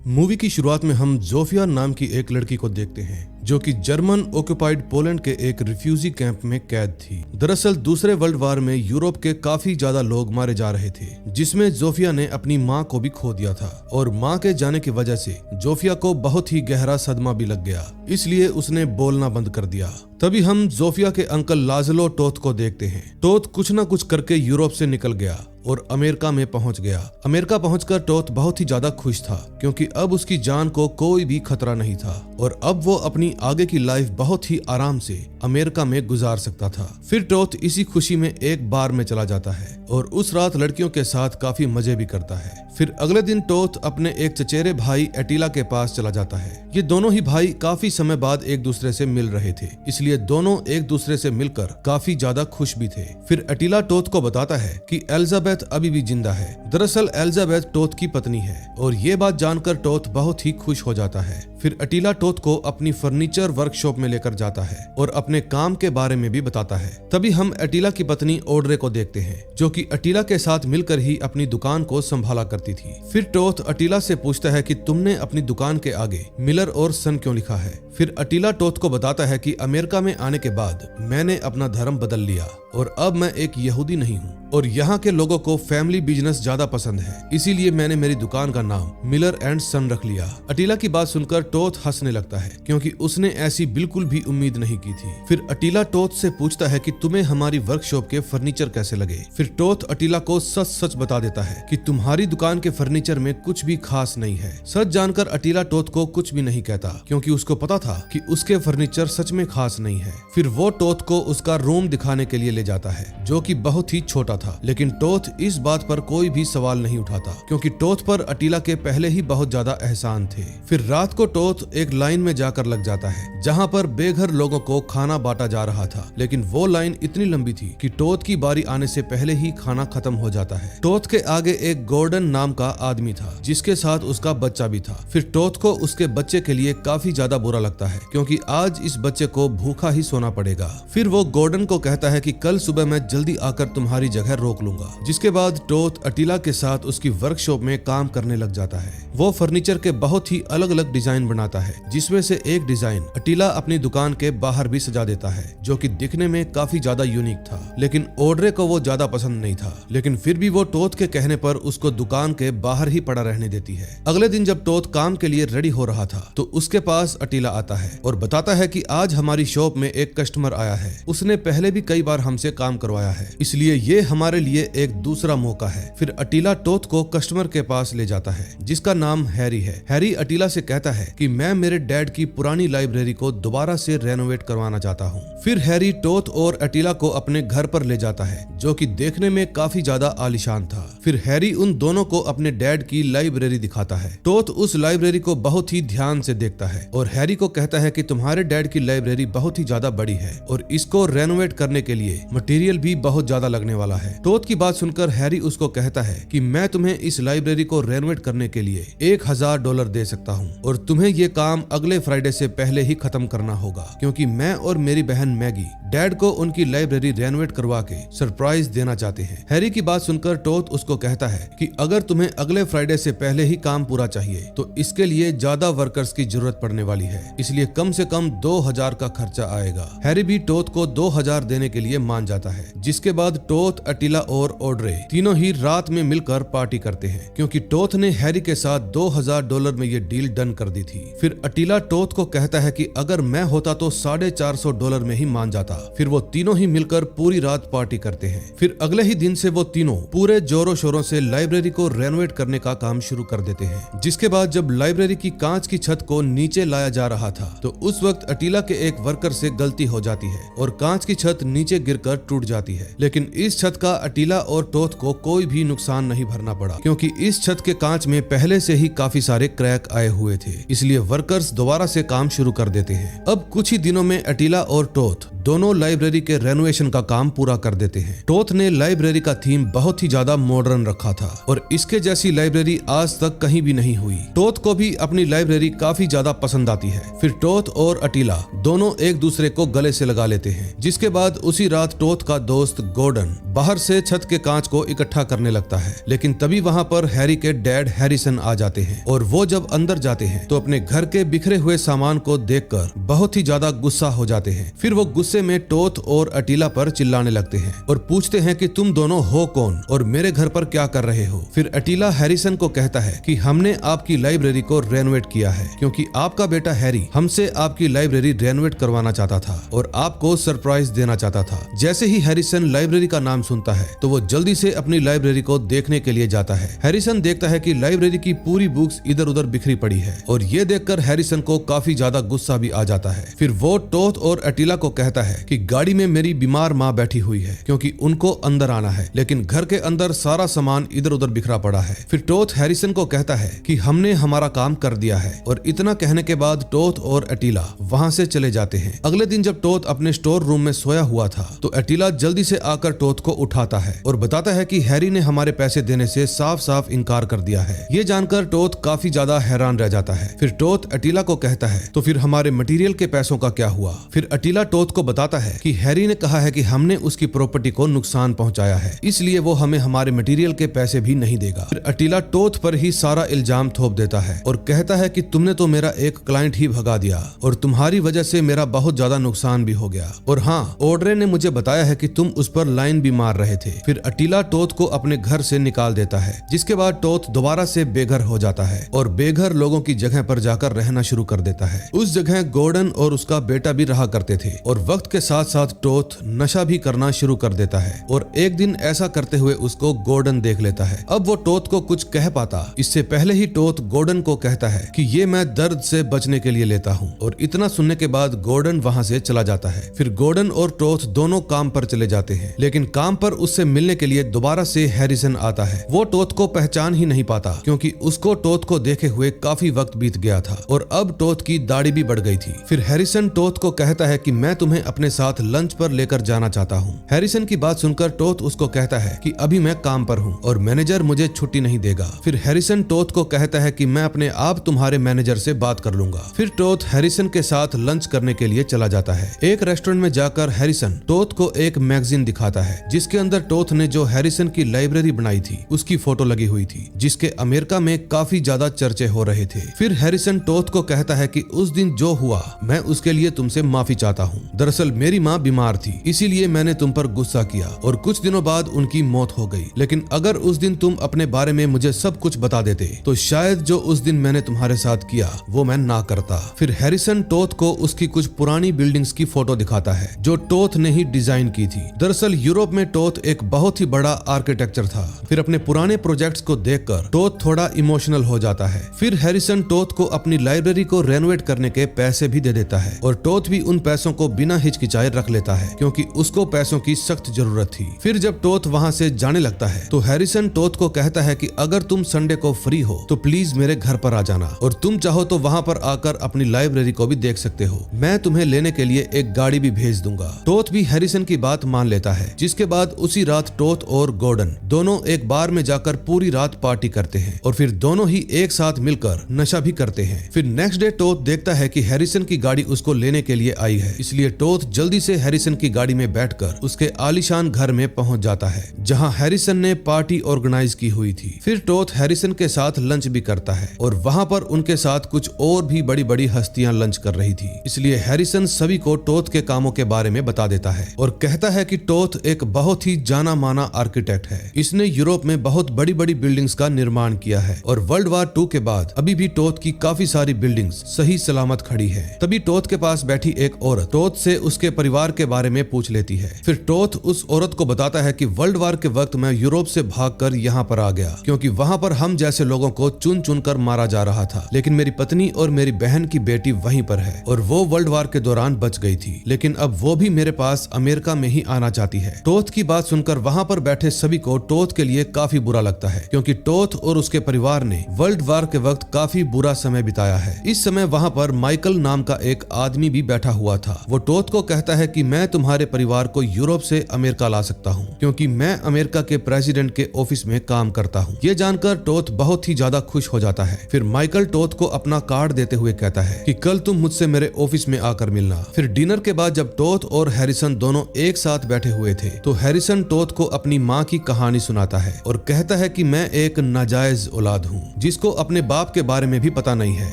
Movie की शुरुआत में हम जोफिया नाम की एक लड़की को देखते हैं जो कि जर्मन ऑक्युपाइड पोलैंड के एक रिफ्यूजी कैंप में कैद थी। दरअसल दूसरे वर्ल्ड वार में यूरोप के काफी ज्यादा लोग मारे जा रहे थे, जिसमें जोफिया ने अपनी मां को भी खो दिया था और मां के जाने की वजह से जोफिया को बहुत ही गहरा सदमा भी लग गया, इसलिए उसने बोलना बंद कर दिया। तभी हम जोफिया के अंकल लाजलो टोथ को देखते हैं। टोथ कुछ न कुछ करके यूरोप से निकल गया और अमेरिका में पहुंच गया। अमेरिका पहुंचकर टोथ बहुत ही ज्यादा खुश था क्योंकि अब उसकी जान को कोई भी खतरा नहीं था और अब वो अपनी आगे की लाइफ बहुत ही आराम से अमेरिका में गुजार सकता था। फिर टोथ इसी खुशी में एक बार में चला जाता है और उस रात लड़कियों के साथ काफी मजे भी करता है। फिर अगले दिन टोथ अपने एक चचेरे भाई एटिला के पास चला जाता है। ये दोनों ही भाई काफी समय बाद एक दूसरे से मिल रहे थे, इसलिए दोनों एक दूसरे से मिलकर काफी ज्यादा खुश भी थे। फिर एटिला टोथ को बताता है कि एलिजाबेथ अभी भी जिंदा है। दरअसल एलिजाबेथ टोथ की पत्नी है और ये बात जानकर टोथ बहुत ही खुश हो जाता है। फिर एटिला टोथ को अपनी फर्नीचर वर्कशॉप में लेकर जाता है और अपने काम के बारे में भी बताता है। तभी हम एटिला की पत्नी ऑड्रे को देखते हैं जो कि एटिला के साथ मिलकर ही अपनी दुकान को संभाला करती थी। फिर टोथ एटिला से पूछता है कि तुमने अपनी दुकान के आगे मिलर और सन क्यों लिखा है। फिर एटिला टोथ को बताता है कि अमेरिका में आने के बाद मैंने अपना धर्म बदल लिया और अब मैं एक यहूदी नहीं हूँ और यहाँ के लोगों को फैमिली बिजनेस ज्यादा पसंद है, इसीलिए मैंने मेरी दुकान का नाम मिलर एंड सन रख लिया। एटिला की बात सुनकर टोथ हंसने लगता है क्योंकि उसने ऐसी बिल्कुल भी उम्मीद नहीं की थी। फिर एटिला टोथ से पूछता है कि तुम्हें हमारी वर्कशॉप के फर्नीचर कैसे लगे। फिर टोथ एटिला को सच सच बता देता है कि तुम्हारी दुकान के फर्नीचर में कुछ भी खास नहीं है। सच जानकर एटिला टोथ को कुछ भी नहीं कहता क्योंकि उसको पता था कि उसके फर्नीचर सच में खास नहीं है। फिर वो टोथ को उसका रूम दिखाने के लिए ले जाता है जो कि बहुत ही छोटा था, लेकिन टोथ इस बात पर कोई भी सवाल नहीं उठाता क्योंकि टोथ पर एटिला के पहले ही बहुत ज्यादा एहसान थे। फिर रात को टोथ एक लाइन में जाकर लग जाता है जहाँ पर बेघर लोगों को खाना बांटा जा रहा था, लेकिन वो लाइन इतनी लंबी थी कि टोथ की बारी आने से पहले ही खाना खत्म हो जाता है। टोथ के आगे एक गॉर्डन नाम का आदमी था जिसके साथ उसका बच्चा भी था। फिर टोथ को उसके बच्चे के लिए काफी ज्यादा बुरा लगता है क्योंकि आज इस बच्चे को भूखा ही सोना पड़ेगा। फिर वो गॉर्डन को कहता है कि कल सुबह मैं जल्दी आकर तुम्हारी जगह रोक लूंगा, जिसके बाद टोथ एटिला के साथ उसकी वर्कशॉप में काम करने लग जाता है। वो फर्नीचर के बहुत ही अलग अलग डिजाइन बनाता है, जिसमें से एक डिजाइन एटिला अपनी दुकान के बाहर भी सजा देता है जो कि दिखने में काफी ज्यादा यूनिक था, लेकिन ऑड्रे को वो ज्यादा पसंद नहीं था। लेकिन फिर भी वो टोथ के कहने पर उसको दुकान के बाहर ही पड़ा रहने देती है। अगले दिन जब टोथ काम के लिए रेडी हो रहा था तो उसके पास एटिला आता है और बताता है कि आज हमारी शॉप में एक कस्टमर आया है, उसने पहले भी कई बार हमसे काम करवाया है, इसलिए ये हमारे लिए एक दूसरा मौका है। फिर एटिला टोथ को कस्टमर के पास ले जाता है जिसका नाम हैरी है। हैरी एटिला से कहता है कि मैं मेरे डैड की पुरानी लाइब्रेरी को दोबारा से रेनोवेट करवाना चाहता हूँ। फिर हैरी टोथ और एटिला को अपने घर पर ले जाता है जो कि देखने में काफी ज्यादा आलीशान था। फिर हैरी उन दोनों को अपने डैड की लाइब्रेरी दिखाता है। टोथ उस लाइब्रेरी को बहुत ही ध्यान से देखता है और हैरी को कहता है कि तुम्हारे डैड की लाइब्रेरी बहुत ही ज्यादा बड़ी है और इसको रेनोवेट करने के लिए मटेरियल भी बहुत ज्यादा लगने वाला है। टोथ की बात सुनकर हैरी उसको कहता है कि मैं तुम्हें इस लाइब्रेरी को रेनोवेट करने के लिए $1000 दे सकता हूँ और तुम्हें ये काम अगले फ्राइडे से पहले ही खत्म करना होगा क्योंकि मैं और मेरी बहन मैगी डैड को उनकी लाइब्रेरी रेनोवेट करवा के सरप्राइज देना चाहते हैं। हैरी की बात सुनकर टोथ उसको कहता है कि अगर तुम्हें अगले फ्राइडे से पहले ही काम पूरा चाहिए तो इसके लिए ज्यादा वर्कर्स की जरूरत पड़ने वाली है, इसलिए कम से कम 2000 का खर्चा आएगा। हैरी भी टोथ को 2000 देने के लिए मान जाता है, जिसके बाद टोथ एटिला और ऑड्रे तीनों ही रात में मिलकर पार्टी करते हैं क्योंकि टोथ ने हैरी के साथ $2000 में ये डील डन कर दी थी। फिर एटिला टोथ को कहता है कि अगर मैं होता तो $450 में ही मान जाता। फिर वो तीनों ही मिलकर पूरी रात पार्टी करते हैं। फिर अगले ही दिन से वो तीनों पूरे जोरों शोरों से लाइब्रेरी को रेनोवेट करने का काम शुरू कर देते हैं। जिसके बाद जब लाइब्रेरी की कांच की छत को नीचे लाया जा रहा था तो उस वक्त एटिला के एक वर्कर से गलती हो जाती है और कांच की छत नीचे गिरकर टूट जाती है, लेकिन इस छत का एटिला और टोथ को कोई भी नुकसान नहीं भरना पड़ा क्योंकि इस छत के कांच में पहले से ही काफी सारे क्रैक आए हुए थे, इसलिए इसलिए वर्कर्स दोबारा से काम शुरू कर देते हैं। अब कुछ ही दिनों में अटीला और टोथ दोनों लाइब्रेरी के रेनोवेशन का काम पूरा कर देते हैं। टोथ ने लाइब्रेरी का थीम बहुत ही ज्यादा मॉडर्न रखा था और इसके जैसी लाइब्रेरी आज तक कहीं भी नहीं हुई। टोथ को भी अपनी लाइब्रेरी काफी ज्यादा पसंद आती है। फिर टोथ और अटीला दोनों एक दूसरे को गले से लगा लेते हैं, जिसके बाद उसी रात टोथ का दोस्त गॉर्डन बाहर से छत के कांच को इकट्ठा करने लगता है, लेकिन तभी वहाँ पर हैरी के डैड हैरिसन आ जाते हैं और वो जब अंदर जाते हैं तो अपने घर के बिखरे हुए सामान को देखकर बहुत ही ज्यादा गुस्सा हो जाते हैं। फिर वो गुस्से में टोथ और अटीला पर चिल्लाने लगते हैं और पूछते हैं कि तुम दोनों हो कौन और मेरे घर पर क्या कर रहे हो। फिर अटीला हैरिसन को कहता है कि हमने आपकी लाइब्रेरी को रेनोवेट किया है क्योंकि आपका बेटा हैरी हमसे आपकी लाइब्रेरी रेनोवेट करवाना चाहता था और आपको सरप्राइज देना चाहता था। जैसे ही हैरिसन लाइब्रेरी का नाम सुनता है तो वो जल्दी से अपनी लाइब्रेरी को देखने के लिए जाता है। हैरिसन देखता है कि लाइब्रेरी की पूरी बुक्स इधर उधर बिखरी पड़ी है और ये देखकर हैरिसन को काफी ज्यादा गुस्सा भी आ जाता है। फिर वो टोथ और अटीला को कहता है कि गाड़ी में मेरी बीमार माँ बैठी हुई है क्योंकि उनको अंदर आना है, लेकिन घर के अंदर सारा सामान इधर उधर बिखरा पड़ा है। फिर टोथ हैरिसन को कहता है कि हमने हमारा काम कर दिया है और इतना कहने के बाद टोथ और अटीला वहाँ से चले जाते हैं। अगले दिन जब टोथ अपने स्टोर रूम में सोया हुआ था तो अटीला जल्दी से आकर टोथ को उठाता है और बताता है कि हैरी ने हमारे पैसे देने से साफ साफ इनकार कर दिया है। ये जानकर टोथ काफी ज्यादा हैरान रह जाता है। फिर टोथ अटीला को कहता है तो फिर हमारे मटेरियल के पैसों का क्या हुआ। फिर अटीला टोथ को बताता है कि हैरी ने कहा है कि हमने उसकी प्रॉपर्टी को नुकसान पहुंचाया है, इसलिए वो हमें हमारे मटेरियल के पैसे भी नहीं देगा। फिर अटीला टोथ पर ही सारा इल्जाम थोप देता है और कहता है कि तुमने तो मेरा एक क्लाइंट ही भगा दिया और तुम्हारी वजह से मेरा बहुत ज्यादा नुकसान भी हो गया। और हाँ, ऑड्रे ने मुझे बताया है कि तुम उस पर लाइन भी मार रहे थे। फिर अटीला टोथ को अपने घर से निकाल देता है, जिसके बाद टोथ दोबारा से बेघर हो जाता है और बेघर लोगों की जगह पर जाकर रहना शुरू कर देता है। उस जगह गॉर्डन और उसका बेटा भी रहा करते थे और वक्त के साथ साथ टोथ नशा भी करना शुरू कर देता है और एक दिन ऐसा करते हुए उसको गॉर्डन देख लेता है। अब वो टोथ को कुछ कह पाता इससे पहले ही टोथ गॉर्डन को कहता है कि ये मैं दर्द से बचने के लिए लेता हूँ और इतना सुनने के बाद गॉर्डन वहाँ से चला जाता है। फिर गॉर्डन और टोथ दोनों काम पर चले जाते हैं, लेकिन काम पर उससे मिलने के लिए दोबारा से हैरिसन आता है। वो टोथ को पहचान ही नहीं पाता क्योंकि उसको टोथ को देखे हुए काफी वक्त बीत गया था और अब टोथ की दाढ़ी भी बढ़ गई थी। फिर हैरिसन टोथ को कहता है कि मैं तुम्हें अपने साथ लंच पर लेकर जाना चाहता हूँ। हैरिसन की बात सुनकर टोथ उसको कहता है कि अभी मैं काम पर हूँ और मैनेजर मुझे छुट्टी नहीं देगा। फिर हैरिसन टोथ को कहता है कि मैं अपने आप तुम्हारे मैनेजर से बात कर लूंगा। फिर टोथ हैरिसन के साथ लंच करने के लिए चला जाता है। एक रेस्टोरेंट में जाकर हैरिसन टोथ को एक मैगजीन दिखाता है जिसके अंदर टोथ ने जो हैरिसन की लाइब्रेरी बनाई थी उसकी फोटो लगी हुई थी, जिसके अमेरिका में काफी ज्यादा चर्चे हो रहे थे। फिर हैरिसन टोथ को कहता है कि उस दिन जो हुआ मैं उसके लिए तुमसे माफी चाहता हूँ। दरअसल मेरी माँ बीमार थी, इसीलिए मैंने तुम पर गुस्सा किया और कुछ दिनों बाद उनकी मौत हो गई। लेकिन अगर उस दिन तुम अपने बारे में मुझे सब कुछ बता देते तो शायद जो उस दिन मैंने तुम्हारे साथ किया वो मैं ना करता। फिर हैरिसन टोथ को उसकी कुछ पुरानी बिल्डिंग्स की फोटो दिखाता है जो टोथ ने ही डिजाइन की थी। दरअसल यूरोप में टोथ एक बहुत ही बड़ा आर्किटेक्चर था। फिर अपने पुराने प्रोजेक्ट्स को देखकर टोथ थोड़ा इमोशनल हो जाता है। फिर हैरिसन टोथ को अपनी लाइब्रेरी को रेनोवेट करने के पैसे भी दे देता है और टोथ भी उन पैसों को बिना हिचकिचाए रख लेता है क्योंकि उसको पैसों की सख्त जरूरत थी। फिर जब टोथ वहाँ से जाने लगता है तो हैरिसन टोथ को कहता है कि अगर तुम संडे को फ्री हो तो प्लीज मेरे घर पर आ जाना और तुम चाहो तो वहाँ पर आकर अपनी लाइब्रेरी को भी देख सकते हो। मैं तुम्हें लेने के लिए एक गाड़ी भी भेज दूंगा। टोथ भी हैरिसन की बात मान लेता है, जिसके बाद उसी रात टोथ और गॉर्डन दोनों एक बार में जाकर पूरी रात पार्टी करते हैं और फिर दोनों ही एक साथ मिलकर नशा भी करते हैं। फिर नेक्स्ट डे टोथ देखता है कि हैरिसन की गाड़ी उसको लेने के लिए आई है, इसलिए टोथ जल्दी से हैरिसन की गाड़ी में बैठकर उसके आलीशान घर में पहुंच जाता है जहां हैरिसन ने पार्टी ऑर्गेनाइज की हुई थी। फिर टोथ हैरिसन के साथ लंच भी करता है और वहां पर उनके साथ कुछ और भी बड़ी बड़ी हस्तियां लंच कर रही थी, इसलिए हैरिसन सभी को टोथ के कामों के बारे में बता देता है और कहता है कि टोथ एक बहुत ही जाना माना आर्किटेक्ट है। इसने यूरोप में बहुत बड़ी बड़ी बिल्डिंग्स का निर्माण किया है और वर्ल्ड वार 2 के बाद अभी भी टोथ की काफी सारी बिल्डिंग्स सही सलामत खड़ी है। तभी टोथ के पास बैठी एक औरत टोथ से उसके परिवार के बारे में पूछ लेती है। फिर टोथ उस औरत को बताता है कि वर्ल्ड वार के वक्त मैं यूरोप से भागकर यहाँ पर आ गया क्योंकि वहाँ पर हम जैसे लोगों को चुन चुन कर मारा जा रहा था, लेकिन मेरी पत्नी और मेरी बहन की बेटी वहीं पर है और वो वर्ल्ड वार के दौरान बच गई थी, लेकिन अब वो भी मेरे पास अमेरिका में ही आना चाहती है। टोथ की बात सुनकर वहाँ पर बैठे सभी को टोथ के लिए काफी बुरा लगता है क्योंकि टोथ और उसके परिवार ने वर्ल्ड वार के वक्त काफी बुरा समय समय बिताया है। इस समय वहाँ पर माइकल नाम का एक आदमी भी बैठा हुआ था। वो टोथ को कहता है कि मैं तुम्हारे परिवार को यूरोप से अमेरिका ला सकता हूँ क्योंकि मैं अमेरिका के प्रेसिडेंट के ऑफिस में काम करता हूँ। ये जानकर टोथ बहुत ही ज्यादा खुश हो जाता है। फिर माइकल टोथ को अपना कार्ड देते हुए कहता है कि कल तुम मुझसे मेरे ऑफिस में आकर मिलना। फिर डिनर के बाद जब टोथ और हैरिसन दोनों एक साथ बैठे हुए थे तो हैरिसन टोथ को अपनी माँ की कहानी सुनाता है और कहता है कि मैं एक नाजायज औलाद हूँ जिसको अपने बाप के बारे में भी पता नहीं है,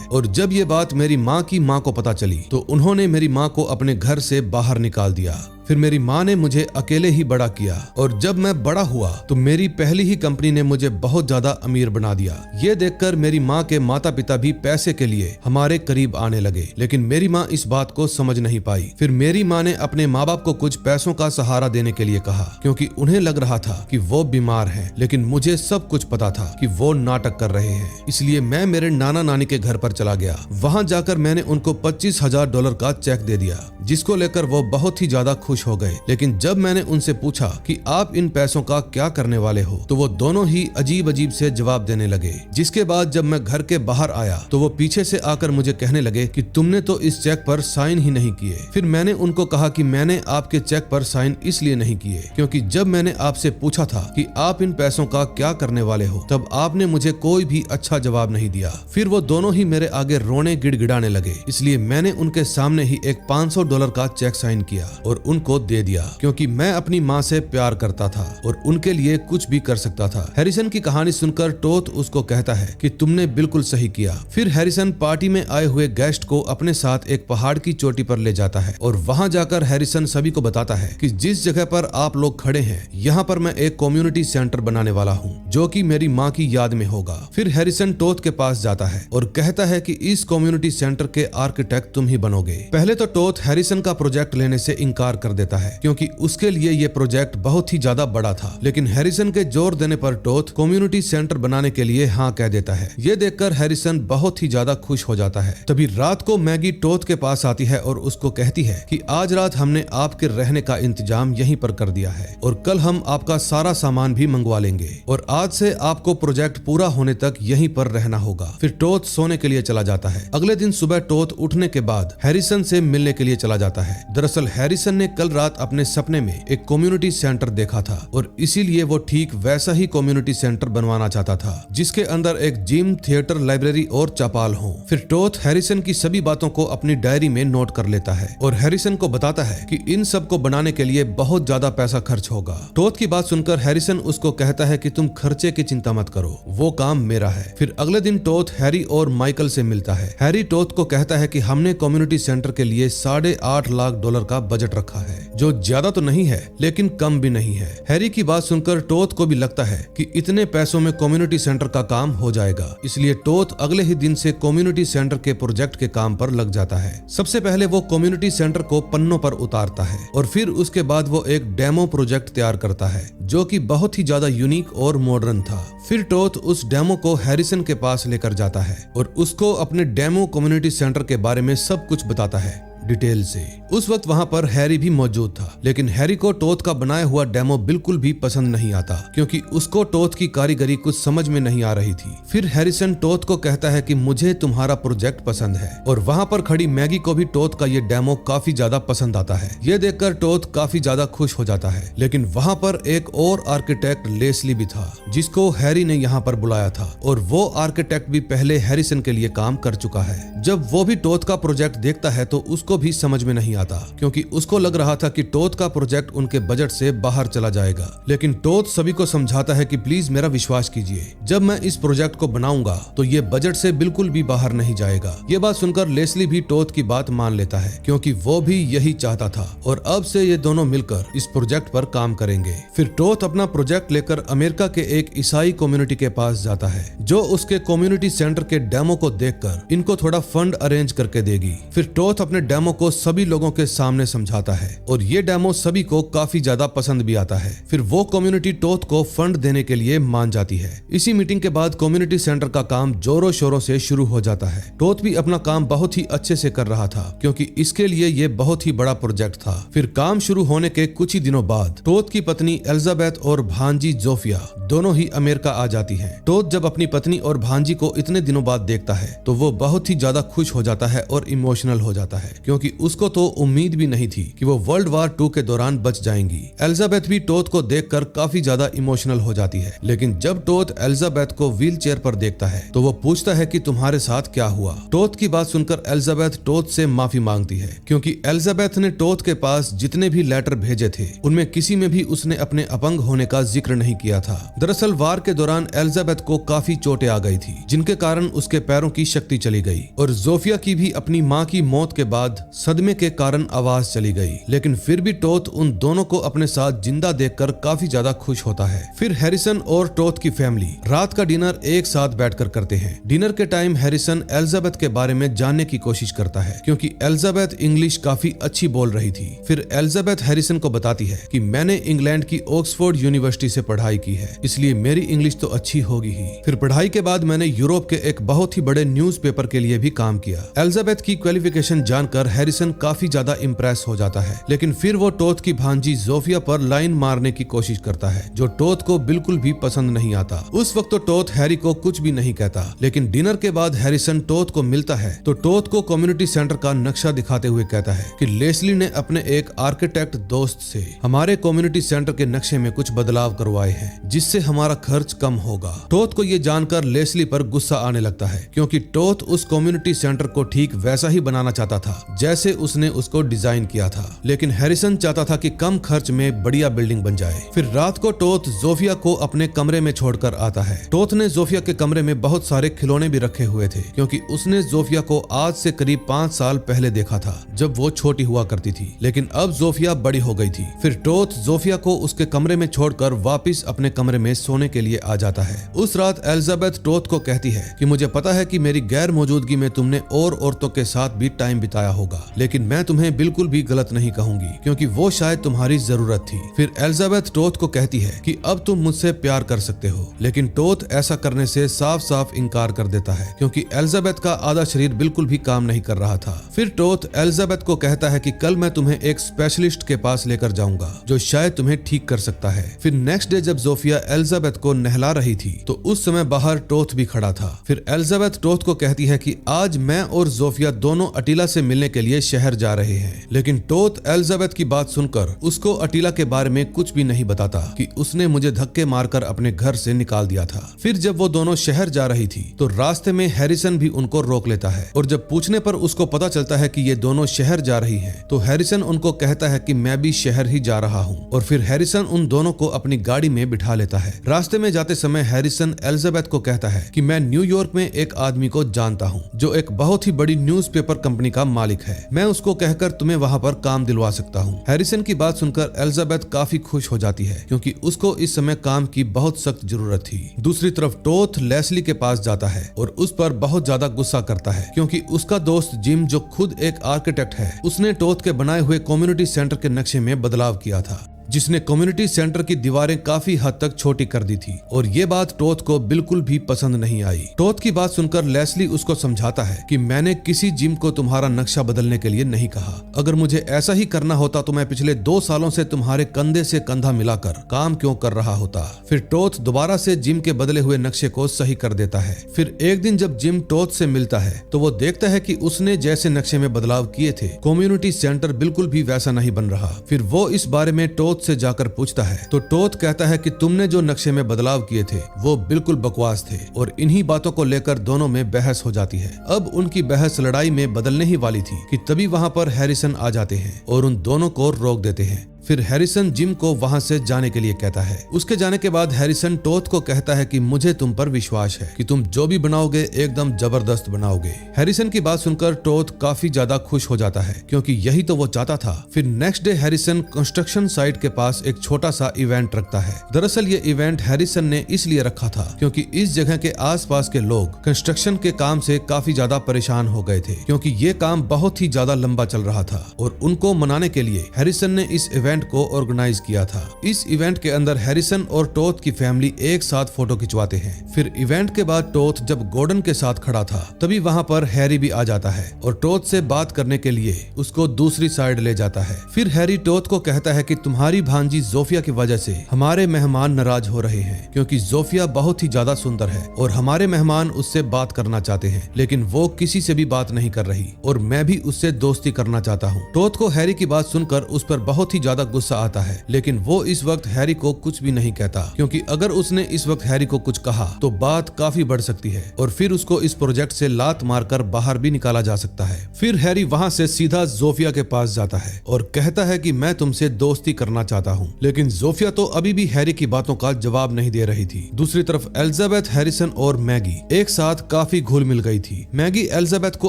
और जब ये बात मेरी माँ की माँ को पता चली तो उन्होंने मेरी माँ को अपने घर से बाहर निकाल दिया। फिर मेरी माँ ने मुझे अकेले ही बड़ा किया और जब मैं बड़ा हुआ तो मेरी पहली ही कंपनी ने मुझे बहुत ज्यादा अमीर बना दिया। ये देखकर मेरी माँ के माता पिता भी पैसे के लिए हमारे करीब आने लगे, लेकिन मेरी माँ इस बात को समझ नहीं पाई। फिर मेरी माँ ने अपने माँ बाप को कुछ पैसों का सहारा देने के लिए कहा क्योंकि उन्हें लग रहा था कि वो बीमार है, लेकिन मुझे सब कुछ पता था कि वो नाटक कर रहे हैं। इसलिए मैं मेरे नाना नानी के घर पर चला गया। वहाँ जाकर मैंने उनको $25,000 का चेक दे दिया, जिसको लेकर वो बहुत ही ज्यादा खुश हो गए। लेकिन जब मैंने उनसे पूछा कि आप इन पैसों का क्या करने वाले हो तो वो दोनों ही अजीब अजीब से जवाब देने लगे। जिसके बाद जब मैं घर के बाहर आया तो वो पीछे से आकर मुझे कहने लगे कि तुमने तो इस चेक पर साइन ही नहीं किए। फिर मैंने उनको कहा कि मैंने आपके चेक पर साइन इसलिए नहीं किए क्योंकि जब मैंने आपसे पूछा था कि आप इन पैसों का क्या करने वाले हो तब आपने मुझे कोई भी अच्छा जवाब नहीं दिया। फिर वो दोनों ही मेरे आगे रोने गिड़गिड़ाने लगे, इसलिए मैंने उनके सामने ही एक $500 का चेक साइन किया और उनको दे दिया क्योंकि मैं अपनी माँ से प्यार करता था और उनके लिए कुछ भी कर सकता था। हैरिसन की कहानी सुनकर टोथ उसको कहता है कि तुमने बिल्कुल सही किया। फिर हैरिसन पार्टी में आए हुए गेस्ट को अपने साथ एक पहाड़ की चोटी पर ले जाता है और वहाँ जाकर हैरिसन सभी को बताता है कि जिस जगह पर आप लोग खड़े हैं यहाँ पर मैं एक कम्युनिटी सेंटर बनाने वाला हूँ जो कि मेरी माँ की याद में होगा। फिर हैरिसन टोथ के पास जाता है और कहता है कि इस कम्युनिटी सेंटर के आर्किटेक्ट तुम ही बनोगे। पहले तो टोथ हैरिसन का प्रोजेक्ट लेने से इनकार कर देता है क्योंकि उसके लिए ये प्रोजेक्ट बहुत ही ज्यादा बड़ा था, लेकिन हैरिसन के जोर देने पर टोथ कम्युनिटी सेंटर बनाने के लिए हाँ कह देता है। ये देखकर हैरिसन बहुत ही ज्यादा खुश हो जाता है। तभी रात को मैगी टोथ के पास आती है और उसको कहती है कि आज रात हमने आपके रहने का इंतजाम यहीं पर कर दिया है और कल हम आपका सारा सामान भी मंगवा लेंगे और आज से आपको प्रोजेक्ट पूरा होने तक यहीं पर रहना होगा। फिर टोथ सोने के लिए चला जाता है। अगले दिन सुबह टोथ उठने के बाद हैरिसन से मिलने के लिए चला जाता है। दरअसल हैरिसन ने कल रात अपने सपने में एक कम्युनिटी सेंटर देखा था और इसीलिए वो ठीक वैसा ही कम्युनिटी सेंटर बनवाना चाहता था जिसके अंदर एक जिम, थिएटर, लाइब्रेरी और चौपाल हो। फिर टोथ हैरिसन की सभी बातों को अपनी डायरी में नोट कर लेता है और हैरिसन को बताता है कि इन सब को बनाने के लिए बहुत ज्यादा पैसा खर्च होगा। टोथ की बात सुनकर हैरिसन उसको कहता है कि तुम खर्चे की चिंता मत करो, वो काम मेरा है। फिर अगले दिन टोथ हैरी और माइकल से मिलता है। हैरी टोथ को कहता है कि हमने कम्युनिटी सेंटर के लिए $8.5 लाख का बजट रखा है, जो ज्यादा तो नहीं है लेकिन कम भी नहीं है। हैरी की बात सुनकर टोथ को भी लगता है कि इतने पैसों में कम्युनिटी सेंटर का काम हो जाएगा, इसलिए टोथ अगले ही दिन से कम्युनिटी सेंटर के प्रोजेक्ट के काम पर लग जाता है। सबसे पहले वो कम्युनिटी सेंटर को पन्नों पर उतारता है और फिर उसके बाद वो एक डेमो प्रोजेक्ट तैयार करता है जो कि बहुत ही ज्यादा यूनिक और मॉडर्न था। फिर टोथ उस डेमो को हैरिसन के पास लेकर जाता है और उसको अपने डेमो कम्युनिटी सेंटर के बारे में सब कुछ बताता है डिटेल से। उस वक्त वहाँ पर हैरी भी मौजूद था, लेकिन हैरी को टोथ का बनाया हुआ डेमो बिल्कुल भी पसंद नहीं आता क्योंकि उसको टोथ की कारीगरी कुछ समझ में नहीं आ रही थी। फिर हैरिसन टोथ को कहता है कि मुझे तुम्हारा प्रोजेक्ट पसंद है और वहाँ पर खड़ी मैगी को भी टोथ का ये डेमो काफी ज्यादा पसंद आता है। ये देखकर टोथ काफी ज्यादा खुश हो जाता है, लेकिन वहाँ पर एक और आर्किटेक्ट लेस्ली भी था जिसको हैरी ने यहाँ पर बुलाया था और वो आर्किटेक्ट भी पहले हैरिसन के लिए काम कर चुका है। जब वो भी टोथ का प्रोजेक्ट देखता है तो उसको भी समझ में नहीं आता क्योंकि उसको लग रहा था कि टोथ का प्रोजेक्ट उनके बजट से बाहर चला जाएगा। लेकिन टोथ सभी को समझाता है कि प्लीज मेरा विश्वास कीजिए, जब मैं इस प्रोजेक्ट को बनाऊंगा तो ये बजट से बिल्कुल भी बाहर नहीं जाएगा। ये बात सुनकर लेस्ली भी टोथ की बात मान लेता है क्योंकि वो भी यही चाहता था और अब से ये दोनों मिलकर इस प्रोजेक्ट पर काम करेंगे। फिर टोथ अपना प्रोजेक्ट लेकर अमेरिका के एक ईसाई कम्युनिटी के पास जाता है जो उसके कम्युनिटी सेंटर के डेमो को देखकर इनको थोड़ा फंड अरेंज करके देगी। फिर टोथ अपने डेमो डेमो को सभी लोगों के सामने समझाता है और ये डेमो सभी को काफी ज्यादा पसंद भी आता है। फिर वो कम्युनिटी टोथ को फंड देने के लिए मान जाती है। इसी मीटिंग के बाद कम्युनिटी सेंटर का काम जोरों शोरों से शुरू हो जाता है। टोथ भी अपना काम बहुत ही अच्छे से कर रहा था क्योंकि इसके लिए ये बहुत ही बड़ा प्रोजेक्ट था। फिर काम शुरू होने के कुछ ही दिनों बाद टोथ की पत्नी एलिजाबेथ और भांजी जोफिया दोनों ही अमेरिका आ जाती हैं। टोथ जब अपनी पत्नी और भांजी को इतने दिनों बाद देखता है तो वो बहुत ही ज्यादा खुश हो जाता है और इमोशनल हो जाता है क्योंकि उसको तो उम्मीद भी नहीं थी कि वो वर्ल्ड वार 2 के दौरान बच जाएंगी। एलिजाबेथ भी टोथ को देखकर काफी ज्यादा इमोशनल हो जाती है, लेकिन जब टोथ एलिजाबेथ को व्हील चेयर पर देखता है तो वो पूछता है कि तुम्हारे साथ क्या हुआ। टोथ की बात सुनकर एलिजाबेथ टोथ से माफी मांगती है क्योंकि एलिजाबेथ ने टोथ के पास जितने भी लेटर भेजे थे उनमें किसी में भी उसने अपने अपंग होने का जिक्र नहीं किया था। दरअसल वार के दौरान एलिजाबेथ को काफी चोटें आ गई थी जिनके कारण उसके पैरों की शक्ति चली गई और जोफिया की भी अपनी मां की मौत के बाद सदमे के कारण आवाज चली गई, लेकिन फिर भी टोथ उन दोनों को अपने साथ जिंदा देखकर काफी ज्यादा खुश होता है। फिर हैरिसन और टोथ की फैमिली रात का डिनर एक साथ बैठकर करते हैं। डिनर के टाइम हैरिसन एलिजाबेथ के बारे में जानने की कोशिश करता है क्योंकि एलिजाबेथ इंग्लिश काफी अच्छी बोल रही थी। फिर एलिजाबेथ हैरिसन को बताती है कि मैंने इंग्लैंड की ऑक्सफोर्ड यूनिवर्सिटी से पढ़ाई की है, इसलिए मेरी इंग्लिश तो अच्छी होगी ही। फिर पढ़ाई के बाद मैंने यूरोप के एक बहुत ही बड़े न्यूज़पेपर के लिए भी काम किया। एलिजाबेथ की क्वालिफिकेशन जानकर हैरिसन काफी ज्यादा इम्प्रेस हो जाता है, लेकिन फिर वो टोथ की भांजी जोफिया पर लाइन मारने की कोशिश करता है जो टोथ को बिल्कुल भी पसंद नहीं आता। उस वक्त तो टोथ हैरी को कुछ भी नहीं कहता, लेकिन डिनर के बाद हैरिसन टोथ को मिलता है तो टोथ को कम्युनिटी सेंटर का नक्शा दिखाते हुए कहता है कि लेस्ली ने अपने एक आर्किटेक्ट दोस्त से हमारे कम्युनिटी सेंटर के नक्शे में कुछ बदलाव करवाए हैं जिससे हमारा खर्च कम होगा। टोथ को ये जानकर लेस्ली पर गुस्सा आने लगता है क्योंकि टोथ उस कम्युनिटी सेंटर को ठीक वैसा ही बनाना चाहता था जैसे उसने उसको डिजाइन किया था, लेकिन हैरिसन चाहता था कि कम खर्च में बढ़िया बिल्डिंग बन जाए। फिर रात को टोथ जोफिया को अपने कमरे में छोड़कर आता है। टोथ ने जोफिया के कमरे में बहुत सारे खिलौने भी रखे हुए थे क्योंकि उसने जोफिया को आज से करीब 5 साल पहले देखा था जब वो छोटी हुआ करती थी, लेकिन अब जोफिया बड़ी हो गई थी। फिर टोथ जोफिया को उसके कमरे में छोड़कर वापस अपने कमरे में सोने के लिए आ जाता है। उस रात एलिजाबेथ टोथ को कहती है कि मुझे पता है कि मेरी गैर मौजूदगी में तुमने और औरतों के साथ भी टाइम बिताया होगा, लेकिन मैं तुम्हें बिल्कुल भी गलत नहीं कहूंगी क्योंकि वो शायद तुम्हारी जरूरत थी। फिर एलिजाबेथ टोथ को कहती है कि अब तुम मुझसे प्यार कर सकते हो, लेकिन टोथ ऐसा करने से साफ साफ इनकार कर देता है क्योंकि एलिजाबेथ का आधा शरीर बिल्कुल भी काम नहीं कर रहा था। फिर टोथ एलिजाबेथ को कहता है कि कल मैं तुम्हें एक स्पेशलिस्ट के पास लेकर जाऊंगा जो शायद तुम्हें ठीक कर सकता है। फिर नेक्स्ट डे जब जोफिया एलिजाबेथ को नहला रही थी तो उस समय बाहर टोथ भी खड़ा था। फिर एलिजाबेथ टोथ को कहती है कि आज मैं और जोफिया दोनों अटीला से मिलने के लिए शहर जा रहे हैं, लेकिन टोथ एलिजाबेथ की बात सुनकर उसको अटीला के बारे में कुछ भी नहीं बताता कि उसने मुझे धक्के मारकर अपने घर से निकाल दिया था। फिर जब वो दोनों शहर जा रही थी तो रास्ते में हैरिसन भी उनको रोक लेता है और जब पूछने पर उसको पता चलता है कि ये दोनों शहर जा रही हैं, तो हैरिसन उनको कहता है कि मैं भी शहर ही जा रहा हूँ और फिर हैरिसन उन दोनों को अपनी गाड़ी में बिठा लेता है। रास्ते में जाते समय हैरिसन एलिजाबेथ को कहता है कि मैं न्यूयॉर्क में एक आदमी को जानता हूँ जो एक बहुत ही बड़ी न्यूज़पेपर कंपनी का मालिक है, मैं उसको कहकर तुम्हें वहाँ पर काम दिलवा सकता हूँ। हैरिसन की बात सुनकर एलिजाबेथ काफी खुश हो जाती है क्योंकि उसको इस समय काम की बहुत सख्त जरूरत थी। दूसरी तरफ टोथ लेस्ली के पास जाता है और उस पर बहुत ज्यादा गुस्सा करता है क्योंकि उसका दोस्त जिम जो खुद एक आर्किटेक्ट है उसने टोथ के बनाए हुए कम्युनिटी सेंटर के नक्शे में बदलाव किया था जिसने कम्युनिटी सेंटर की दीवारें काफी हद तक छोटी कर दी थी और ये बात टोथ को बिल्कुल भी पसंद नहीं आई। टोथ की बात सुनकर लेस्ली उसको समझाता है कि मैंने किसी जिम को तुम्हारा नक्शा बदलने के लिए नहीं कहा, अगर मुझे ऐसा ही करना होता तो मैं पिछले 2 सालों से तुम्हारे कंधे से कंधा मिलाकर काम क्यों कर रहा होता। फिर टोथ दोबारा से जिम के बदले हुए नक्शे को सही कर देता है। फिर एक दिन जब जिम टोथ से मिलता है तो वो देखता है कि उसने जैसे नक्शे में बदलाव किए थे कम्युनिटी सेंटर बिल्कुल भी वैसा नहीं बन रहा। फिर वो इस बारे में टोथ से जाकर पूछता है तो टोथ कहता है कि तुमने जो नक्शे में बदलाव किए थे वो बिल्कुल बकवास थे और इन्हीं बातों को लेकर दोनों में बहस हो जाती है। अब उनकी बहस लड़ाई में बदलने ही वाली थी कि तभी वहां पर हैरिसन आ जाते हैं और उन दोनों को रोक देते हैं। फिर हैरिसन जिम को वहाँ से जाने के लिए कहता है। उसके जाने के बाद हैरिसन टोथ को कहता है कि मुझे तुम पर विश्वास है कि तुम जो भी बनाओगे एकदम जबरदस्त बनाओगे। हैरिसन की बात सुनकर टोथ काफी ज्यादा खुश हो जाता है क्योंकि यही तो वो चाहता था। फिर next day Harrison construction site के पास एक छोटा सा इवेंट रखता है। दरअसल ये इवेंट हैरिसन ने इसलिए रखा था क्योंकि इस जगह के आसपास के लोग कंस्ट्रक्शन के काम से काफी ज्यादा परेशान हो गए थे क्योंकि ये काम बहुत ही ज्यादा लंबा चल रहा था और उनको मनाने के लिए हैरिसन ने इस इवेंट को ऑर्गेनाइज किया था। इस इवेंट के अंदर हैरिसन और टोथ की फैमिली एक साथ फोटो खिंचवाते हैं। फिर इवेंट के बाद टोथ जब गॉर्डन के साथ खड़ा था तभी वहाँ पर हैरी भी आ जाता है और टोथ से बात करने के लिए उसको दूसरी साइड ले जाता है। फिर हैरी टोथ को कहता है कि तुम्हारी भांजी जोफिया की वजह से हमारे मेहमान नाराज हो रहे हैं क्योंकि जोफिया बहुत ही ज्यादा सुंदर है और हमारे मेहमान उससे बात करना चाहते हैं लेकिन वो किसी से भी बात नहीं कर रही और मैं भी उससे दोस्ती करना चाहता हूँ। टोथ को हैरी की बात सुनकर उस पर बहुत ही ज्यादा गुस्सा आता है लेकिन वो इस वक्त हैरी को कुछ भी नहीं कहता क्योंकि अगर उसने इस वक्त हैरी को कुछ कहा तो बात काफी बढ़ सकती है और फिर उसको इस प्रोजेक्ट से लात मारकर बाहर भी निकाला जा सकता है। फिर हैरी वहाँ से सीधा जोफिया के पास जाता है और कहता है कि मैं तुमसे दोस्ती करना चाहता हूँ लेकिन जोफिया तो अभी भी हैरी की बातों का जवाब नहीं दे रही थी। दूसरी तरफ एलिजाबेथ, हैरिसन और मैगी एक साथ काफी घुल मिल गई थी। मैगी एलिजाबेथ को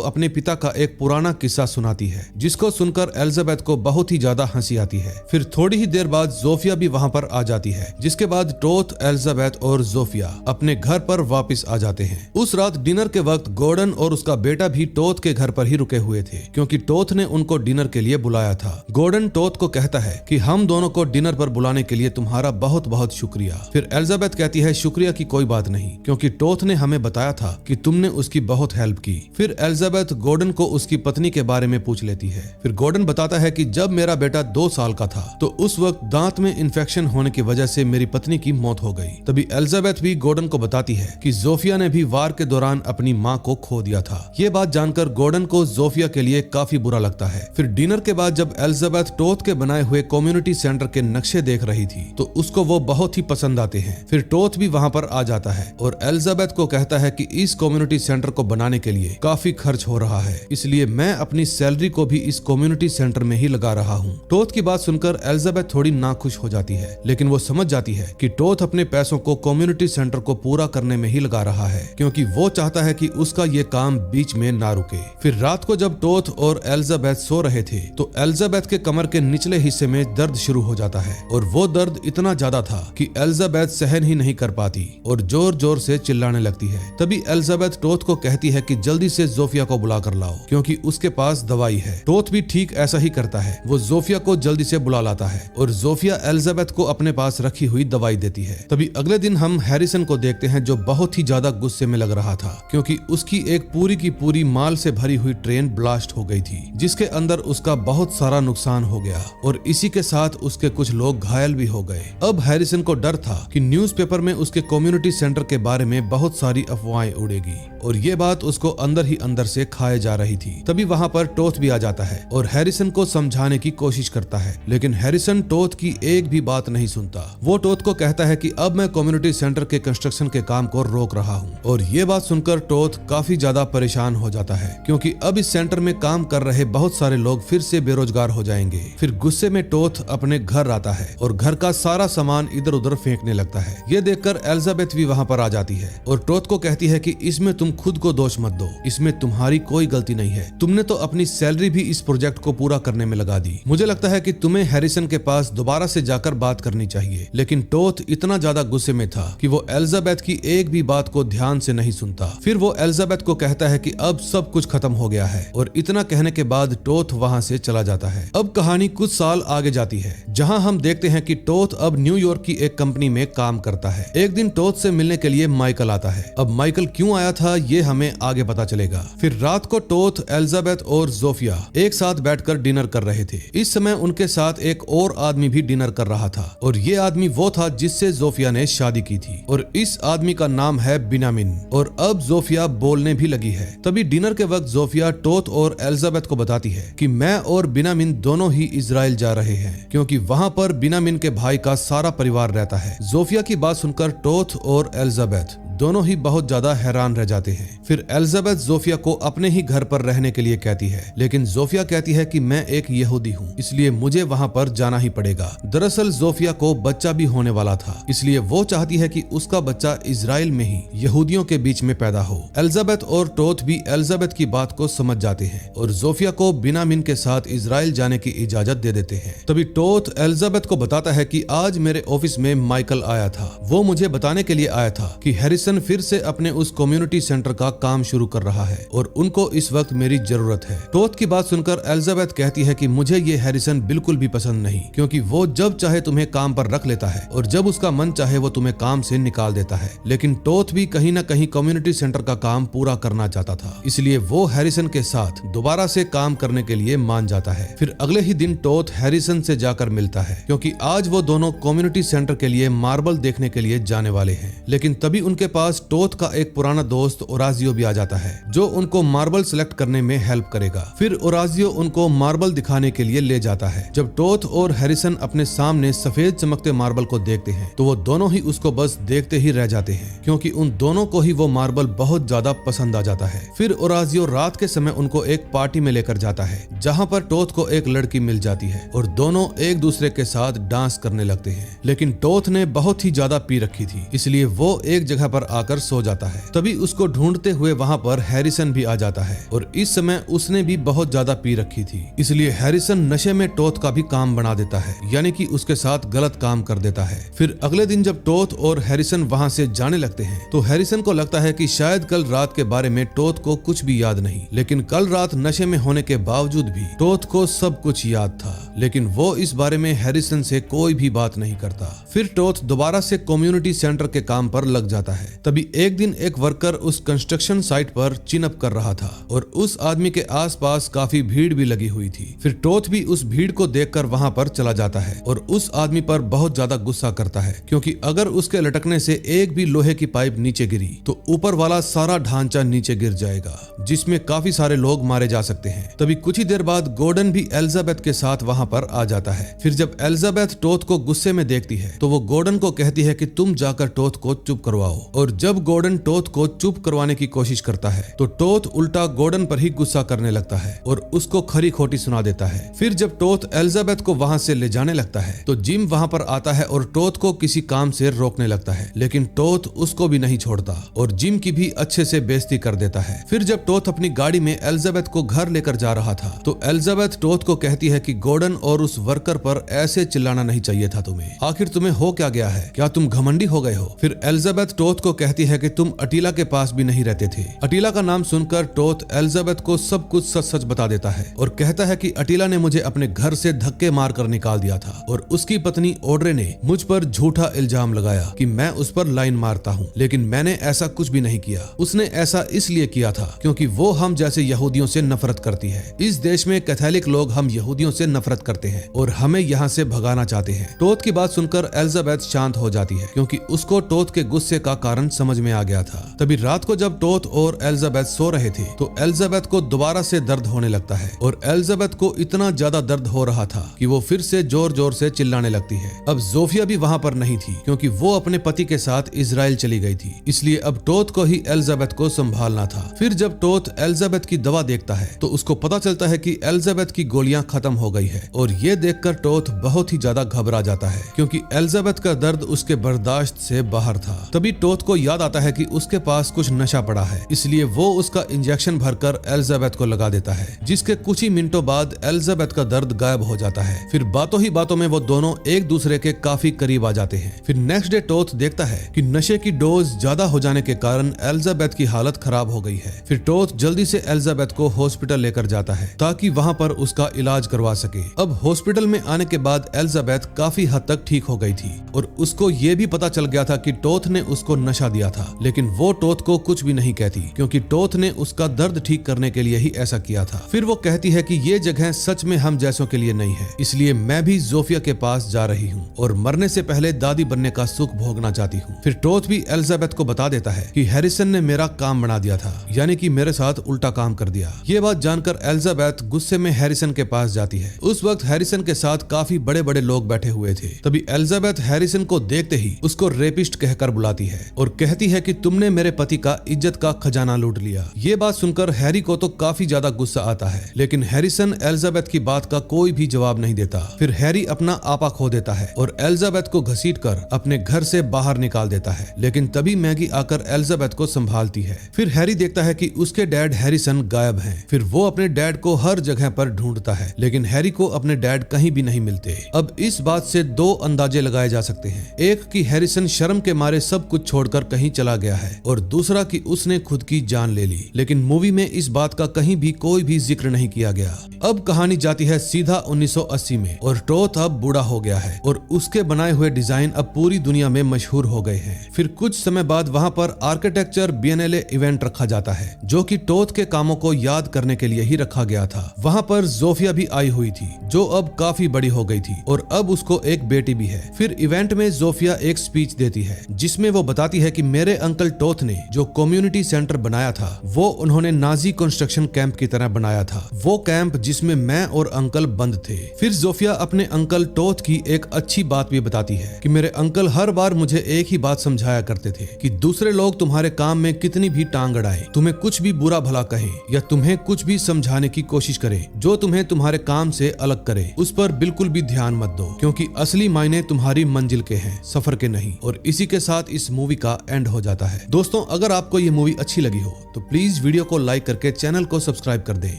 अपने पिता का एक पुराना किस्सा सुनाती है जिसको सुनकर एलिजाबेथ को बहुत ही ज्यादा हंसी आती है। फिर थोड़ी ही देर बाद जोफिया भी वहाँ पर आ जाती है जिसके बाद टोथ, एलिजाबेथ और जोफिया अपने घर पर वापस आ जाते हैं। उस रात डिनर के वक्त गॉर्डन और उसका बेटा भी टोथ के घर पर ही रुके हुए थे क्योंकि टोथ ने उनको डिनर के लिए बुलाया था। गॉर्डन टोथ को कहता है कि हम दोनों को डिनर पर बुलाने के लिए तुम्हारा बहुत बहुत शुक्रिया। फिर एलिजाबेथ कहती है शुक्रिया की कोई बात नहीं क्योंकि टोथ ने हमें बताया था कि तुमने उसकी बहुत हेल्प की। फिर एलिजाबेथ गॉर्डन को उसकी पत्नी के बारे में पूछ लेती है। फिर गॉर्डन बताता है कि जब मेरा बेटा 2 साल का था तो उस वक्त दांत में इन्फेक्शन होने की वजह से मेरी पत्नी की मौत हो गई। तभी एलिजाबेथ भी गॉर्डन को बताती है कि जोफिया ने भी वार के दौरान अपनी माँ को खो दिया था। ये बात जानकर गॉर्डन को जोफिया के लिए काफी बुरा लगता है। फिर डिनर के बाद जब एलिजाबेथ टोथ के बनाए हुए कम्युनिटी सेंटर के नक्शे देख रही थी तो उसको वो बहुत ही पसंद आते हैं। फिर टोथ भी वहाँ पर आ जाता है और एलिजाबेथ को कहता है कि इस कम्युनिटी सेंटर को बनाने के लिए काफी खर्च हो रहा है इसलिए मैं अपनी सैलरी को भी इस कम्युनिटी सेंटर में ही लगा रहा हूँ। टोथ की बात सुनकर एलिजाबेथ थोड़ी नाखुश हो जाती है लेकिन वो समझ जाती है कि टोथ अपने पैसों को कम्युनिटी सेंटर को पूरा करने में ही लगा रहा है क्योंकि वो चाहता है कि उसका ये काम बीच में ना रुके। फिर रात को जब टोथ और एलिजाबेथ सो रहे थे तो एलिजाबेथ के कमर के निचले हिस्से में दर्द शुरू हो जाता है और वो दर्द इतना ज्यादा था कि एलिजाबेथ सहन ही नहीं कर पाती और जोर जोर से चिल्लाने लगती है। तभी एलिजाबेथ टोथ को कहती है कि जल्दी से जोफिया को बुला कर लाओ क्योंकि उसके पास दवाई है। टोथ भी ठीक ऐसा ही करता है, वो जोफिया को जल्दी से बुला लाता है और जोफिया एलिजाबेथ को अपने पास रखी हुई दवाई देती है। तभी अगले दिन हम हैरिसन को देखते हैं जो बहुत ही ज्यादा गुस्से में लग रहा था क्योंकि उसकी एक पूरी की पूरी माल से भरी हुई ट्रेन ब्लास्ट हो गई थी जिसके अंदर उसका बहुत सारा नुकसान हो गया और इसी के साथ उसके कुछ लोग घायल भी हो गए। अब हैरिसन को डर था कि न्यूज़पेपर में उसके कम्युनिटी सेंटर के बारे में बहुत सारी अफवाहें उड़ेगी और ये बात उसको अंदर ही अंदर से खाए जा रही थी। तभी वहाँ पर टोथ भी आ जाता है और हैरिसन को समझाने की कोशिश करता है लेकिन हैरिसन टोथ की एक भी बात नहीं सुनता। वो टोथ को कहता है कि अब मैं कम्युनिटी सेंटर के कंस्ट्रक्शन के काम को रोक रहा हूँ और ये बात सुनकर टोथ काफी ज्यादा परेशान हो जाता है क्योंकि अब इस सेंटर में काम कर रहे बहुत सारे लोग फिर से बेरोजगार हो जाएंगे। फिर गुस्से में टोथ अपने घर आता है और घर का सारा सामान इधर उधर फेंकने लगता है। ये देखकर एलिजाबेथ भी वहाँ पर आ जाती है और टोथ को कहती है कि इसमें तुम खुद को दोष मत दो, इसमें तुम्हारी कोई गलती नहीं है, तुमने तो अपनी सैलरी भी इस प्रोजेक्ट को पूरा करने में लगा दी। मुझे लगता है कि तुम्हें हैरिसन के पास दोबारा से जाकर बात करनी चाहिए। लेकिन टोथ इतना ज्यादा गुस्से में था कि वो एलिजाबेथ की एक भी बात को ध्यान से नहीं सुनता। फिर वो एलिजाबेथ को कहता है कि अब सब कुछ खत्म हो गया है और इतना कहने के बाद टोथ वहाँ से चला जाता है। अब कहानी कुछ साल आगे जाती है जहाँ हम देखते हैं कि टोथ अब न्यूयॉर्क की एक कंपनी में काम करता है। एक दिन टोथ से मिलने के लिए माइकल आता है। अब माइकल क्यों आया था ये हमें आगे पता चलेगा। फिर रात को टोथ, एलिजाबेथ और जोफिया एक साथ बैठकर डिनर कर रहे थे। इस समय उनके साथ एक और आदमी भी डिनर कर रहा था और ये आदमी वो था जिससे जोफिया ने शादी की थी और इस आदमी का नाम है बिनामिन। और अब जोफिया बोलने भी लगी है। तभी डिनर के वक्त जोफिया टोथ और एलिजाबेथ को बताती है कि मैं और बिनामिन दोनों ही इजराइल जा रहे हैं क्योंकि वहाँ पर बिनामिन के भाई का सारा परिवार रहता है। जोफिया की बात सुनकर टोथ और एलिजाबेथ दोनों ही बहुत ज्यादा हैरान रह जाते हैं। फिर एलिजाबेथ जोफिया को अपने ही घर पर रहने के लिए कहती है लेकिन जोफिया कहती है कि मैं एक यहूदी हूँ इसलिए मुझे वहाँ वहाँ पर जाना ही पड़ेगा। दरअसल जोफिया को बच्चा भी होने वाला था, इसलिए वो चाहती है कि उसका बच्चा इजराइल में ही यहूदियों के बीच में पैदा हो। एलिजाबेथ और टोथ भी एलिजाबेथ की बात को समझ जाते हैं और जोफिया को बिन्यामीन के साथ इजराइल जाने की इजाजत दे देते हैं। तभी टोथ एलिजाबेथ को बताता है कि आज मेरे ऑफिस में माइकल आया था। वो मुझे बताने के लिए आया था कि हैरिसन फिर से अपने उस कम्युनिटी सेंटर का काम शुरू कर रहा है और उनको इस वक्त मेरी जरूरत है। टोथ की बात सुनकर एलिजाबेथ कहती है कि मुझे ये हैरिसन बिल्कुल भी पसंद नहीं, क्योंकि वो जब चाहे तुम्हें काम पर रख लेता है और जब उसका मन चाहे वो तुम्हें काम से निकाल देता है। लेकिन टोथ भी कहीं न कहीं कम्युनिटी सेंटर का काम पूरा करना चाहता था, इसलिए वो हैरिसन के साथ दोबारा से काम करने के लिए मान जाता है। फिर अगले ही दिन टोथ हैरिसन से जाकर मिलता है, क्योंकि आज वो दोनों कम्युनिटी सेंटर के लिए मार्बल देखने के लिए जाने वाले हैं। लेकिन तभी उनके पास टोथ का एक पुराना दोस्त ओराजियो भी आ जाता है, जो उनको मार्बल सिलेक्ट करने में हेल्प करेगा। फिर ओराजियो उनको मार्बल दिखाने के लिए ले जाता है। जब टोथ और हैरिसन अपने सामने सफेद चमकते मार्बल को देखते हैं तो वो दोनों ही उसको बस देखते ही रह जाते हैं, क्योंकि उन दोनों को ही वो मार्बल बहुत ज्यादा पसंद आ जाता है। फिर ओराजियो रात के समय उनको एक पार्टी में लेकर जाता है, जहाँ पर टोथ को एक लड़की मिल जाती है और दोनों एक दूसरे के साथ डांस करने लगते हैं। लेकिन टोथ ने बहुत ही ज्यादा पी रखी थी, इसलिए वो एक जगह पर आकर सो जाता है। तभी उसको ढूंढते हुए वहाँ पर हैरिसन भी आ जाता है और इस समय उसने भी बहुत ज्यादा पी रखी थी, इसलिए हैरिसन नशे में टोथ का भी काम बना देता है, यानी कि उसके साथ गलत काम कर देता है। फिर अगले दिन जब टोथ और हैरिसन वहाँ से जाने लगते हैं तो हैरिसन को लगता है कि शायद कल रात के बारे में टोथ को कुछ भी याद नहीं, लेकिन कल रात नशे में होने के बावजूद भी टोथ को सब कुछ याद था। लेकिन वो इस बारे में हैरिसन से कोई भी बात नहीं करता। फिर टोथ दोबारा से कम्युनिटी सेंटर के काम पर लग जाता है। तभी एक दिन एक वर्कर उस कंस्ट्रक्शन साइट पर चिनअप कर रहा था और उस आदमी के आसपास काफी भीड़ भी लगी हुई थी। फिर टोथ भी उस भीड़ को देखकर वहां पर चला जाता है और उस आदमी पर बहुत ज्यादा गुस्सा करता है, क्योंकि अगर उसके लटकने से एक भी लोहे की पाइप नीचे गिरी तो ऊपर वाला सारा ढांचा नीचे गिर जाएगा, जिसमें काफी सारे लोग मारे जा सकते हैं। तभी कुछ ही देर बाद गॉर्डन भी एलिजाबेथ के साथ वहां पर आ जाता है। फिर जब एलिजाबेथ टोथ को गुस्से में देखती है तो वो गॉर्डन को कहती है कि तुम जाकर टोथ को चुप करवाओ। और जब गॉर्डन टोथ को चुप करवाने की कोशिश करता है तो टोथ उल्टा गॉर्डन पर ही गुस्सा करने लगता है और उसको खरी खोटी सुना देता है। फिर जब टोथ एलिजाबेथ को वहां से ले जाने लगता है तो जिम वहां पर आता है और टोथ को किसी काम से रोकने लगता है, लेकिन टोथ उसको भी नहीं छोड़ता और जिम की भी अच्छे से बेइज्जती कर देता है। फिर जब टोथ अपनी गाड़ी में एलिजाबेथ को घर लेकर जा रहा था तो एलिजाबेथ टोथ को कहती है कि गॉर्डन और उस वर्कर पर ऐसे चिल्लाना नहीं चाहिए था तुम्हें। आखिर तुम्हें हो क्या गया है? क्या तुम घमंडी हो गए हो? फिर एलिजाबेथ टोथ को कहती है कि तुम अटीला के पास भी नहीं रहते थे। अटीला का नाम सुनकर टोथ एलिजाबेथ को सब कुछ सच सच बता देता है और कहता है कि अटीला ने मुझे अपने घर से धक्के मारकर निकाल दिया था और उसकी पत्नी ऑड्रे ने मुझ पर झूठा इल्जाम लगाया कि मैं उस पर लाइन मारता हूँ, लेकिन मैंने ऐसा कुछ भी नहीं किया। उसने ऐसा इसलिए किया था क्योंकि वो हम जैसे यहूदियों से नफरत करती है। इस देश में कैथोलिक लोग हम यहूदियों से नफरत करते हैं और हमें यहाँ से भगाना चाहते हैं। टोथ की बात सुनकर एलिजाबेथ शांत हो जाती है, क्योंकि उसको टोथ के गुस्से का कारण समझ में आ गया था। तभी रात को जब टोथ और एलिजाबेथ सो रहे थे तो एलिजाबेथ को दोबारा से दर्द होने लगता है और एलिजाबेथ को इतना ज्यादा दर्द हो रहा था कि वो फिर से जोर जोर से चिल्लाने लगती है। अब जोफिया भी वहाँ पर नहीं थी, क्योंकि वो अपने पति के साथ इजराइल चली गई थी, इसलिए अब टोथ को ही एलिजाबेथ को संभालना था। फिर जब टोथ एलिजाबेथ की दवा देखता है तो उसको पता चलता है कि एलिजाबेथ की गोलियां खत्म हो गई है और ये देखकर टोथ बहुत ही ज्यादा घबरा जाता है, क्योंकि एलिजाबेथ का दर्द उसके बर्दाश्त से बाहर था। तभी टोथ को याद आता है कि उसके पास कुछ नशा पड़ा है, इसलिए वो उसका इंजेक्शन भरकर एलिजाबेथ को लगा देता है, जिसके कुछ ही मिनटों बाद एलिजाबेथ का दर्द गायब हो जाता है। फिर बातों ही बातों में वो दोनों एक दूसरे के काफी करीब आ जाते हैं। फिर नेक्स्ट डे टोथ देखता है कि नशे की डोज ज्यादा हो जाने के कारण एलिजाबेथ की हालत खराब हो गई है। फिर टोथ जल्दी से एलिजाबेथ को हॉस्पिटल लेकर जाता है ताकि वहाँ पर उसका इलाज करवा सके। अब हॉस्पिटल में आने के बाद एलिजाबेथ काफी हद तक ठीक हो गई थी और उसको ये भी पता चल गया था कि टोथ ने उसको नशा दिया था, लेकिन वो टोथ को कुछ भी नहीं कहती, क्योंकि टोथ ने उसका दर्द ठीक करने के लिए ही ऐसा किया था। फिर वो कहती है कि ये जगह सच में हम जैसों के लिए नहीं है, इसलिए मैं भी जोफिया के पास जा रही हूँ और मरने से पहले दादी बनने का सुख भोगना चाहती हूँ। फिर टोथ भी एलिजाबेथ को बता देता है कि हैरिसन ने मेरा काम बना दिया था, यानी कि मेरे साथ उल्टा काम कर दिया। ये बात जानकर एलिजाबेथ गुस्से में हैरिसन के पास जाती है। उस वक्त हैरिसन के साथ काफी बड़े बड़े लोग बैठे हुए थे। तभी एलिजाबेथ हैरिसन को देखते ही उसको रेपिस्ट कहकर बुलाती है और कहती है कि तुमने मेरे पति का इज्जत का खजाना लूट लिया। ये बात सुनकर हैरी को तो काफी ज्यादा गुस्सा आता है, लेकिन हैरिसन एलिजाबेथ की बात का कोई भी जवाब जवाब नहीं देता। फिर हैरी अपना आपा खो देता है और एलिजाबेथ को घसीटकर अपने घर से बाहर निकाल देता है, लेकिन तभी मैगी आकर एलिजाबेथ को संभालती है। फिर हैरी देखता है कि उसके डैड हैरिसन गायब हैं। फिर वो अपने डैड को हर जगह पर ढूंढता है, लेकिन हैरी को अपने डैड कहीं भी नहीं मिलते। अब इस बात से दो अंदाजे लगाए जा सकते हैं, एक कि हैरिसन शर्म के मारे सब कुछ छोड़कर कहीं चला गया है और दूसरा कि उसने खुद की जान ले ली। लेकिन मूवी में इस बात का कहीं भी कोई भी जिक्र नहीं किया गया। अब कहानी जाती है सीधा 1980 में और टोथ अब बूढ़ा हो गया है और उसके बनाए हुए डिजाइन अब पूरी दुनिया में मशहूर हो गए हैं। फिर कुछ समय बाद वहाँ पर आर्किटेक्चर बिएनेले इवेंट रखा जाता है, जो कि टोथ के कामों को याद करने के लिए ही रखा गया था। वहाँ पर जोफिया भी आई हुई थी, जो अब काफी बड़ी हो गई थी और अब उसको एक बेटी भी है। फिर इवेंट में जोफिया एक स्पीच देती है, जिसमें वो बताती है कि मेरे अंकल टोथ ने जो कम्युनिटी सेंटर बनाया था, वो उन्होंने नाजी कंस्ट्रक्शन कैंप की तरह बनाया था। वो कैंप जिसमें मैं और अंकल बंद थे। फिर जोफिया अपने अंकल टोथ की एक अच्छी बात भी बताती है कि मेरे अंकल हर बार मुझे एक ही बात समझाया करते थे कि दूसरे लोग तुम्हारे काम में कितनी भी टांग अड़ाएं, तुम्हें कुछ भी बुरा भला कहें या तुम्हें कुछ भी समझाने की कोशिश करे जो तुम्हें तुम्हारे काम से अलग करे, उस पर बिल्कुल भी ध्यान मत दो, क्योंकि असली मायने तुम्हारी मंजिल के हैं, सफर के नहीं। और इसी के साथ इस मूवी का एंड हो जाता है। दोस्तों, अगर आपको ये मूवी अच्छी लगी हो तो प्लीज वीडियो को लाइक करके चैनल को सब्सक्राइब कर दें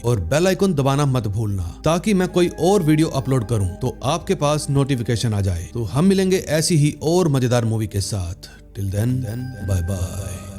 और बेल आइकन दबाना मत भूलना, ताकि मैं कोई और वीडियो अपलोड करूं तो आपके पास नोटिफिकेशन आ जाए। तो हम मिलेंगे ऐसी ही और मजेदार मूवी के साथ। Till then, bye bye.